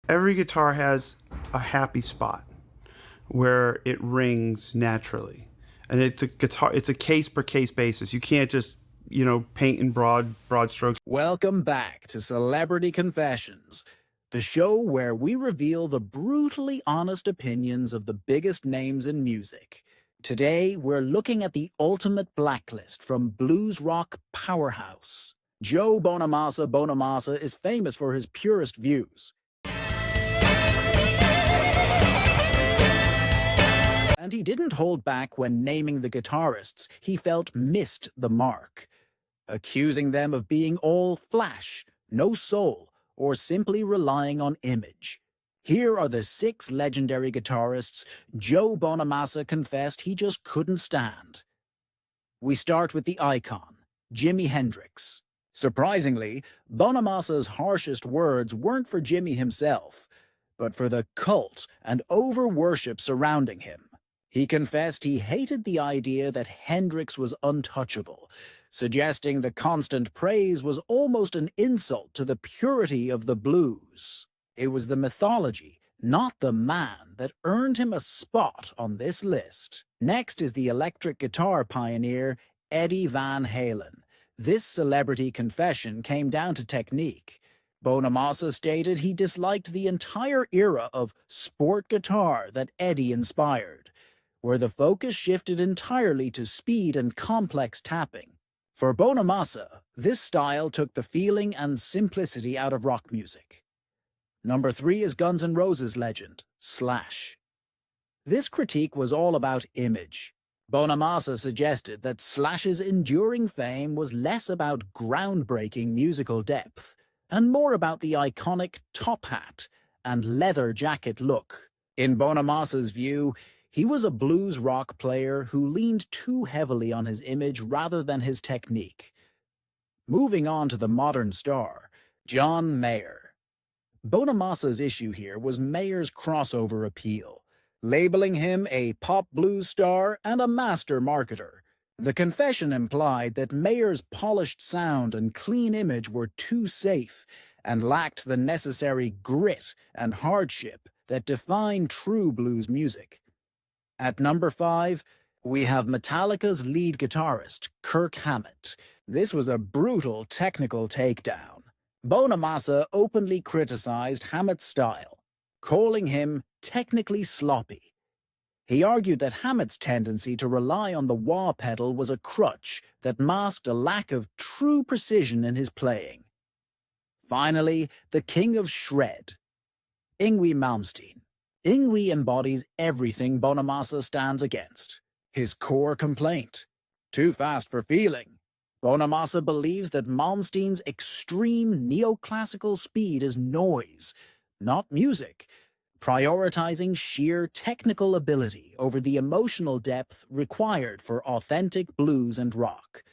Every guitar has a happy spot where it rings naturally. And it's a case per case basis. You can't just, paint in broad strokes. Welcome back to Celebrity Confessions, the show where we reveal the brutally honest opinions of the biggest names in music. Today, we're looking at the ultimate blacklist from blues rock powerhouse. Joe Bonamassa is famous for his purist views. And he didn't hold back when naming the guitarists he felt missed the mark, accusing them of being all flash, no soul, or simply relying on image. Here are the 6 legendary guitarists Joe Bonamassa confessed he just couldn't stand. We start with the icon, Jimi Hendrix. Surprisingly, Bonamassa's harshest words weren't for Jimi himself, but for the cult and over-worship surrounding him. He confessed he hated the idea that Hendrix was untouchable, suggesting the constant praise was almost an insult to the purity of the blues. It was the mythology, not the man, that earned him a spot on this list. Next is the electric guitar pioneer, Eddie Van Halen. This celebrity confession came down to technique. Bonamassa stated he disliked the entire era of sport guitar that Eddie inspired, where the focus shifted entirely to speed and complex tapping. For Bonamassa, this style took the feeling and simplicity out of rock music. Number 3 is Guns N' Roses legend, Slash. This critique was all about image. Bonamassa suggested that Slash's enduring fame was less about groundbreaking musical depth and more about the iconic top hat and leather jacket look. In Bonamassa's view, he was a blues rock player who leaned too heavily on his image rather than his technique. Moving on to the modern star, John Mayer. Bonamassa's issue here was Mayer's crossover appeal, labeling him a pop blues star and a master marketer. The confession implied that Mayer's polished sound and clean image were too safe and lacked the necessary grit and hardship that define true blues music. At number 5, we have Metallica's lead guitarist, Kirk Hammett. This was a brutal technical takedown. Bonamassa openly criticized Hammett's style, calling him technically sloppy. He argued that Hammett's tendency to rely on the wah pedal was a crutch that masked a lack of true precision in his playing. Finally, the king of shred, Yngwie Malmsteen. Yngwie embodies everything Bonamassa stands against. His core complaint, too fast for feeling. Bonamassa believes that Malmsteen's extreme neoclassical speed is noise, not music, prioritizing sheer technical ability over the emotional depth required for authentic blues and rock.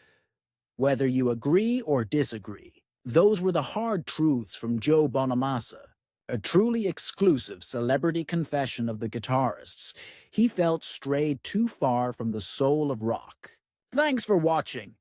Whether you agree or disagree, those were the hard truths from Joe Bonamassa. A truly exclusive celebrity confession of the guitarists he felt strayed too far from the soul of rock. Thanks for watching.